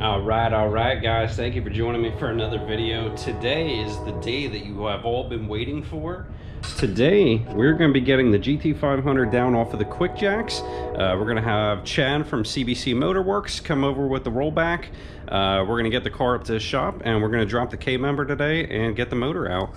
All right, guys. Thank you for joining me for another video. Today is the day that you have all been waiting for. Today, we're going to be getting the GT500 down off of the Quick Jacks. We're going to have Chad from CBC Motorworks come over with the rollback. We're going to get the car up to his shop, and we're going to drop the K-member today and get the motor out.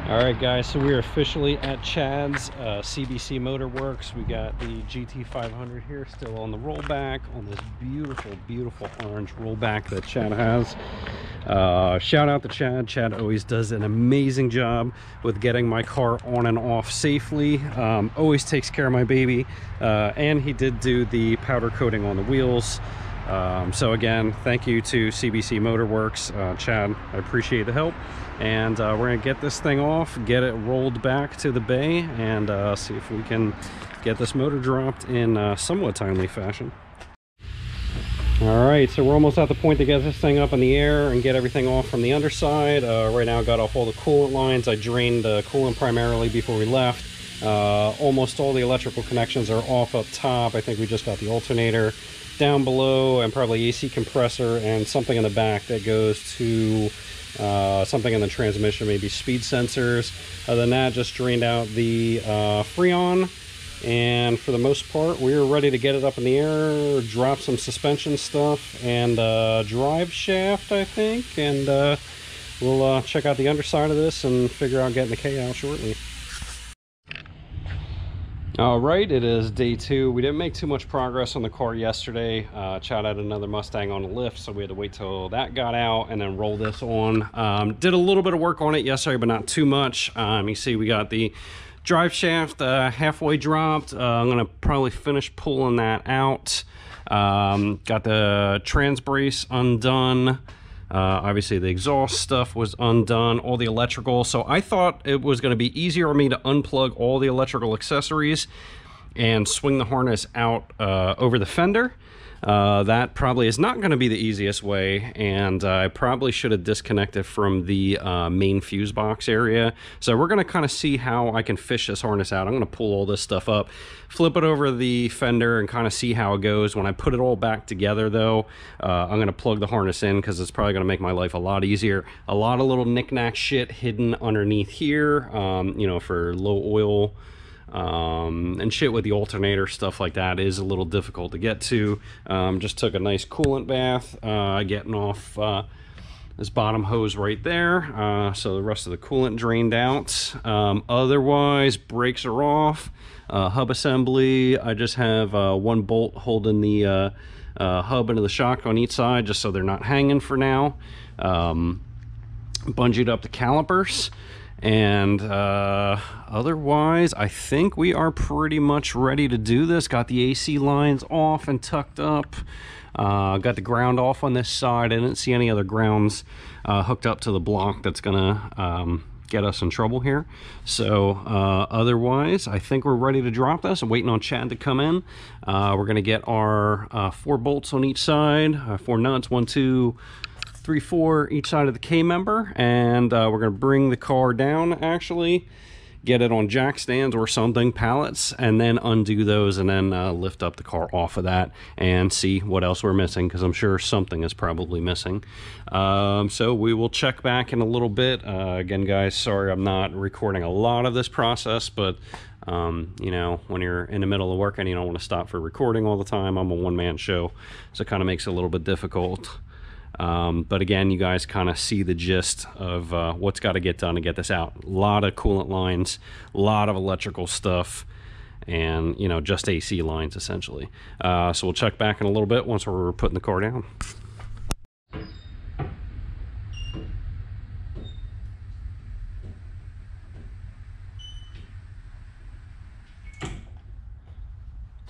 Alright guys, so we are officially at Chad's CBC Motorworks. We got the GT500 here still on the rollback on this beautiful orange rollback that Chad has. Shout out to Chad. Chad always does an amazing job with getting my car on and off safely. Always takes care of my baby, and he did do the powder coating on the wheels. So again, thank you to CBC Motorworks. Chad, I appreciate the help. And we're gonna get this thing off, get it rolled back to the bay, and see if we can get this motor dropped in somewhat timely fashion. All right, so we're almost at the point to get this thing up in the air and get everything off from the underside. Right now I got off all the coolant lines. I drained the coolant primarily before we left. Almost all the electrical connections are off up top. I think we just got the alternator down below and probably AC compressor and something in the back that goes to something in the transmission, maybe speed sensors. Other than that, just drained out the Freon, and for the most part we're ready to get it up in the air, drop some suspension stuff and drive shaft, I think, and we'll check out the underside of this and figure out getting the K out shortly. All right, it is day 2. We didn't make too much progress on the car yesterday. Chad had another Mustang on the lift, so we had to wait till that got out and then roll this on. Did a little bit of work on it yesterday, but not too much. You see we got the drive shaft halfway dropped. I'm gonna probably finish pulling that out. Got the trans brace undone. Obviously the exhaust stuff was undone, all the electrical. So I thought it was going to be easier for me to unplug all the electrical accessories and swing the harness out over the fender. That probably is not going to be the easiest way, and I probably should have disconnected from the main fuse box area. So we're going to kind of see how I can fish this harness out. I'm going to pull all this stuff up, flip it over the fender, and kind of see how it goes. When I put it all back together, though, I'm going to plug the harness in because it's probably going to make my life a lot easier. A lot of little knick-knack shit hidden underneath here, you know, for low oil and shit with the alternator, stuff like that is a little difficult to get to. Just took a nice coolant bath, getting off this bottom hose right there, so the rest of the coolant drained out. Otherwise, brakes are off. Hub assembly, I just have one bolt holding the hub into the shock on each side just so they're not hanging for now. Bungeed up the calipers, and otherwise I think we are pretty much ready to do this. Got the AC lines off and tucked up. Got the ground off on this side. I didn't see any other grounds hooked up to the block that's gonna get us in trouble here. So otherwise I think we're ready to drop this. I'm waiting on Chad to come in. We're gonna get our 4 bolts on each side, 4 nuts, 1, 2, 3, 4 each side of the K-member, and we're gonna bring the car down, actually get it on jack stands or something, pallets, and then undo those, and then lift up the car off of that and see what else we're missing, because I'm sure something is probably missing. So we will check back in a little bit. Again, guys, sorry I'm not recording a lot of this process, but you know, when you're in the middle of work and you don't want to stop for recording all the time, I'm a one-man show, so it kind of makes it a little bit difficult. But again, you guys kind of see the gist of what's got to get done to get this out. A lot of coolant lines, a lot of electrical stuff, and, you know, just AC lines essentially. So we'll check back in a little bit once we're putting the car down.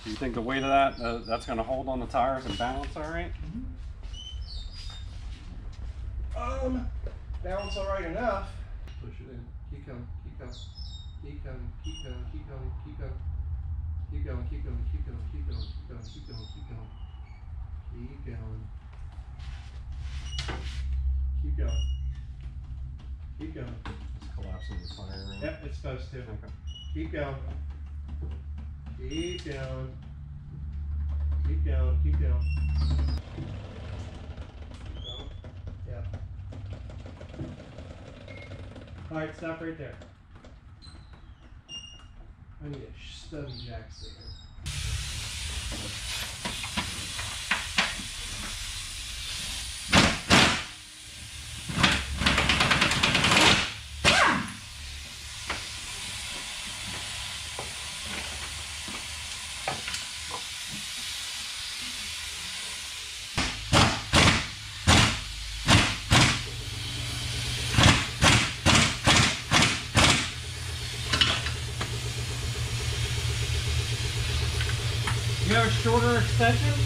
Do you think the weight of that, that's going to hold on the tires and balance all right? Balance all right enough. Push it in. Keep going. Keep going. Keep going. Keep going. Keep going. Keep going. Keep going. Keep going. Keep going. Keep going. Keep going. Keep going. Keep going. Keep going. Keep going. Keep going. It's collapsing the tire. Right? Yep, it's supposed to. Okay. Keep going. Keep going. Keep going. Keep going. Yeah. All right, stop right there. I need a stubby jack sticker. You have a shorter extension? Is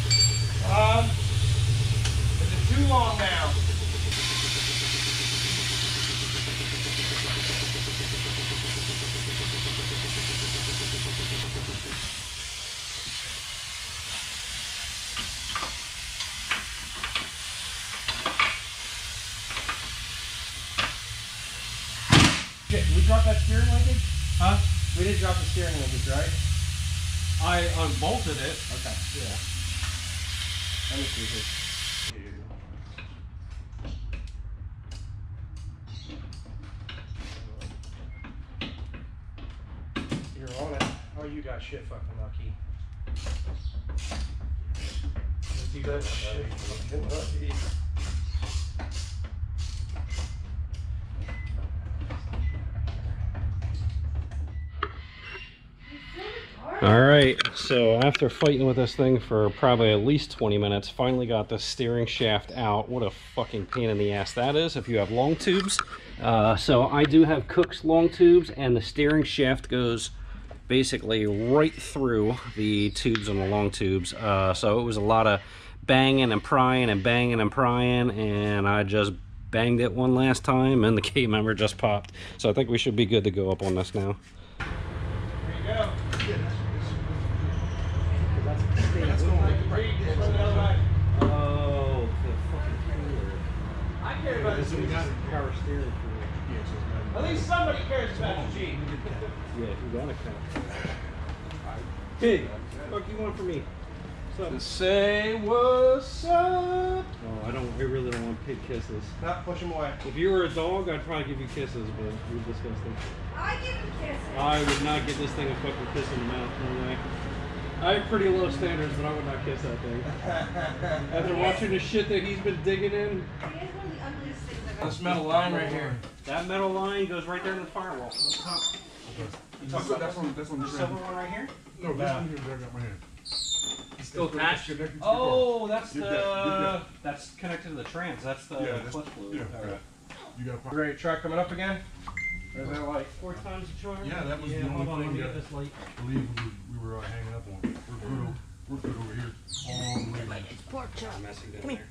it too long now? Shit, did we drop that steering linkage? Huh? We did drop the steering linkage, right? I unbolted it. Okay, yeah. Let me see here. You're on it. Oh, you got shit fucking lucky. You got shit fucking lucky. All right, so after fighting with this thing for probably at least 20 minutes, finally got the steering shaft out. What a fucking pain in the ass that is if you have long tubes. So I do have Cook's long tubes, and the steering shaft goes basically right through the tubes on the long tubes. So it was a lot of banging and prying and banging and prying, and I just banged it one last time and the K-member just popped. So I think we should be good to go up on this now. There you go. Oh, the fucking cooler. I care about this. Power steering At least somebody cares about the Jeep. Yeah, you got a cut. Pig, what you want from me? What's up? Say what's up. Oh, I really don't want pig kisses. Not push him away. If you were a dog, I'd probably give you kisses, but you're disgusting. I give him kisses. I would not give this thing a fucking kiss in the mouth, no way. I have pretty low standards, but I would not kiss that thing. After watching the shit that he's been digging in. It is one of the ugliest things I've ever This metal line right here. That metal line goes right there in the firewall. You talk about That's on the silver one right here? No, this one here, I got my hand. The Still attached? Connected to the Oh, that's Get the that. that's connected to the trans. That's the Yeah, that's- clutch fluid. yeah. All right. You got a Ready to try coming up again? Or is that like? 4 times the charge. Yeah, that was the hold only on, thing let me that- get this light. believe we were hanging up on. We're good over here. All the way. Pork chop. Messing down Come here.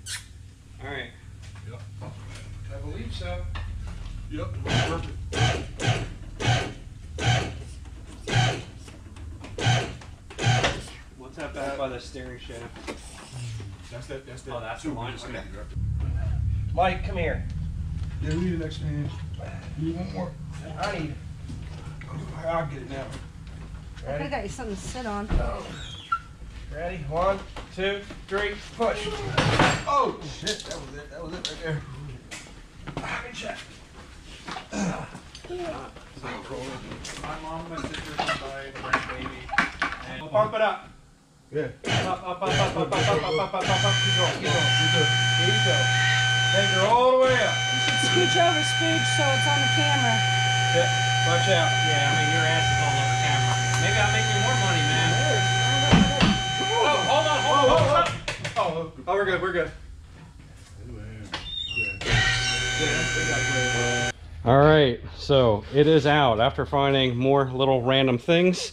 there. All right. Yep. I believe so. Yep. Perfect. What's that back by the steering shaft? That's that. Oh, that's the tube we line, just okay. needed, right? Mike, come here. Yeah, we need an extra hand. You need one more? I need. I'll get it now. I Ready? got you something to sit on. Ready? 1, 2, 3, push. Oh shit! That was it. That was it right there. Good check. My mom, my sister, my grandbaby. And Pump it up. Yeah. Up, up, up, up, up, up, up, up, up, up, up, up. Keep going, keep going. Here you go. Take her all the way up. You should scooch over, Spooge, so it's on the camera. Watch out. yeah, I mean your ass is all over camera. Maybe I'll make you more money, man. Oh, hold on, hold on. Oh, we're good, we're good. All right, so it is out after finding more little random things.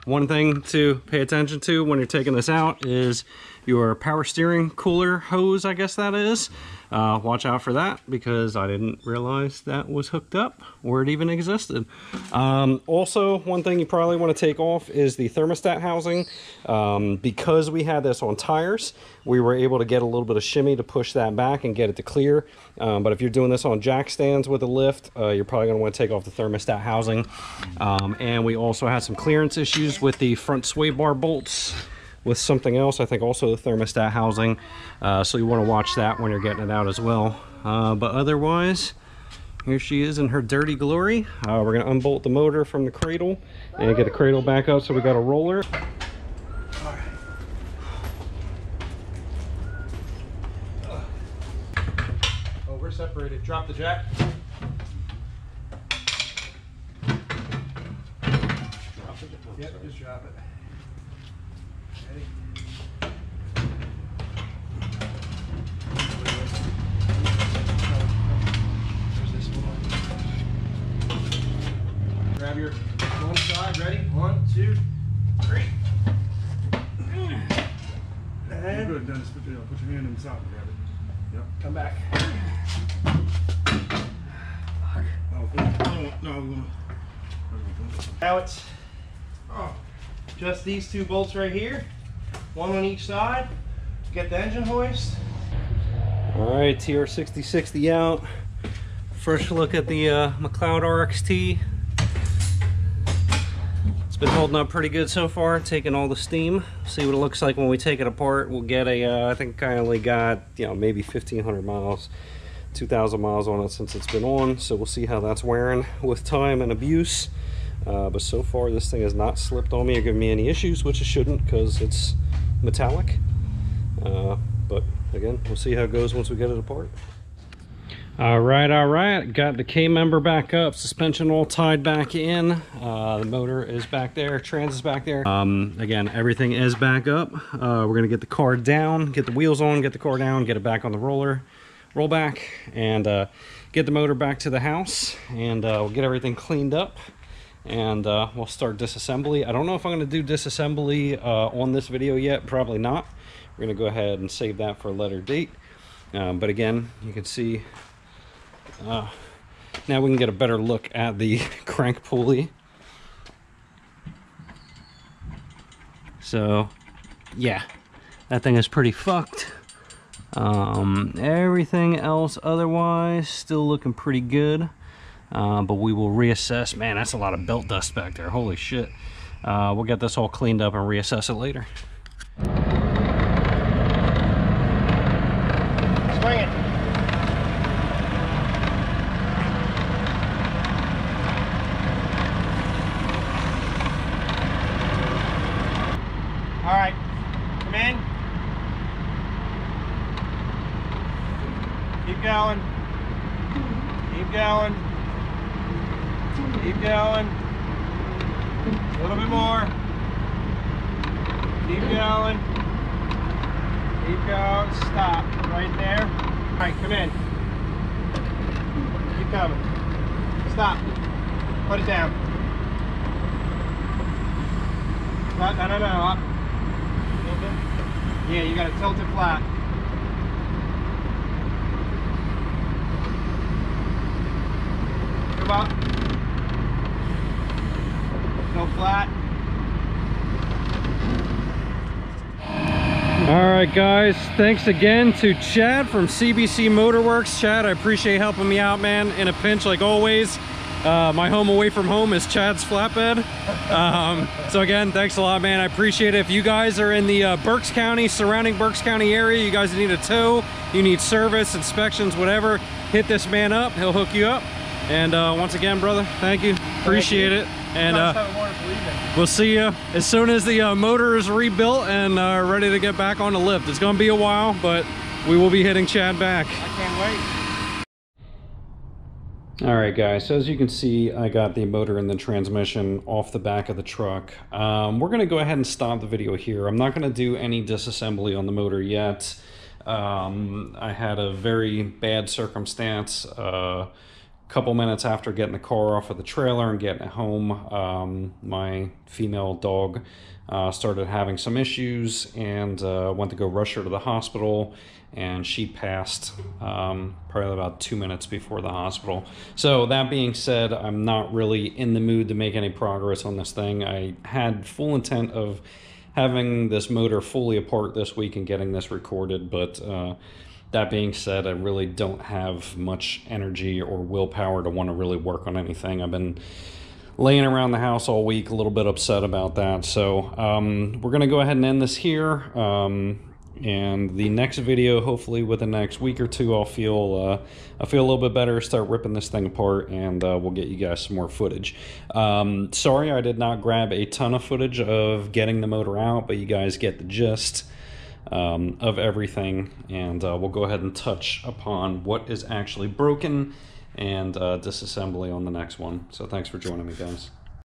One thing to pay attention to when you're taking this out is your power steering cooler hose, I guess that is. Watch out for that because I didn't realize that was hooked up or it even existed. Also, one thing you probably want to take off is the thermostat housing. Because we had this on tires, we were able to get a little bit of shimmy to push that back and get it to clear. But if you're doing this on jack stands with a lift, you're probably going to want to take off the thermostat housing. And we also had some clearance issues with the front sway bar bolts with something else, I think also the thermostat housing. So you want to watch that when you're getting it out as well. But otherwise, here she is in her dirty glory. We're going to unbolt the motor from the cradle and get the cradle back up so we got a roller. Oh, we're separated. Drop the jack. Yep, just drop it. Ready? There's this one. Grab your one side. Ready? 1, 2, 3. You're And good, Dennis. Put your hand inside and grab it. Yep. come back. Oh, good. No, we're gonna. Now it's just these 2 bolts right here, one on each side. Get the engine hoist. All right, TR6060 out. First look at the McLeod RXT. It's been holding up pretty good so far, taking all the steam. See what it looks like when we take it apart. We'll get a, I think I only got, maybe 1,500 miles, 2,000 miles on it since it's been on. So we'll see how that's wearing with time and abuse. But so far this thing has not slipped on me or given me any issues, which it shouldn't because it's metallic. But again, we'll see how it goes once we get it apart. All right, got the K-member back up, suspension all tied back in, the motor is back there, trans is back there. Again, everything is back up. We're gonna get the car down, get the wheels on, get the car down, get it back on the roll back, and get the motor back to the house, and we'll get everything cleaned up, and we'll start disassembly. I don't know if I'm gonna do disassembly on this video yet, probably not. We're gonna go ahead and save that for a later date. But again, you can see now we can get a better look at the crank pulley. So yeah, that thing is pretty fucked. Everything else otherwise still looking pretty good, but we will reassess. Man, that's a lot of belt dust back there, holy shit. We'll get this all cleaned up and reassess it later. Swing it. All right, come in. Keep going. Keep going. Keep going. A little bit more. Keep going. Keep going. Stop. Right there. All right, come in. Keep coming. Stop. Put it down. No, no, no, no. Up. Yeah, you gotta tilt it flat. Come up. Go flat. All right, guys, thanks again to Chad from CBC Motorworks. Chad, I appreciate you helping me out, man, in a pinch like always. My home away from home is Chad's flatbed. So again, thanks a lot, man. I appreciate it. If you guys are in the Berks County, surrounding Berks County area, you guys need a tow, you need service, inspections, whatever, hit this man up. He'll hook you up. And once again, brother, thank you. Appreciate it. And we'll see you as soon as the motor is rebuilt and ready to get back on the lift. It's going to be a while, but we will be hitting Chad back. I can't wait. All right, guys, so as you can see, I got the motor and the transmission off the back of the truck. We're going to go ahead and stop the video here. I'm not going to do any disassembly on the motor yet. I had a very bad circumstance. Couple minutes after getting the car off of the trailer and getting it home, my female dog started having some issues and went to go rush her to the hospital, and she passed probably about 2 minutes before the hospital. So that being said, I'm not really in the mood to make any progress on this thing. I had full intent of having this motor fully apart this week and getting this recorded, but that being said, I really don't have much energy or willpower to want to really work on anything. I've been laying around the house all week, a little bit upset about that. So we're going to go ahead and end this here. And the next video, hopefully within the next week or two, I'll feel a little bit better, start ripping this thing apart, and we'll get you guys some more footage. Sorry I did not grab a ton of footage of getting the motor out, but you guys get the gist of everything, and we'll go ahead and touch upon what is actually broken and disassembly on the next one. So thanks for joining me, guys.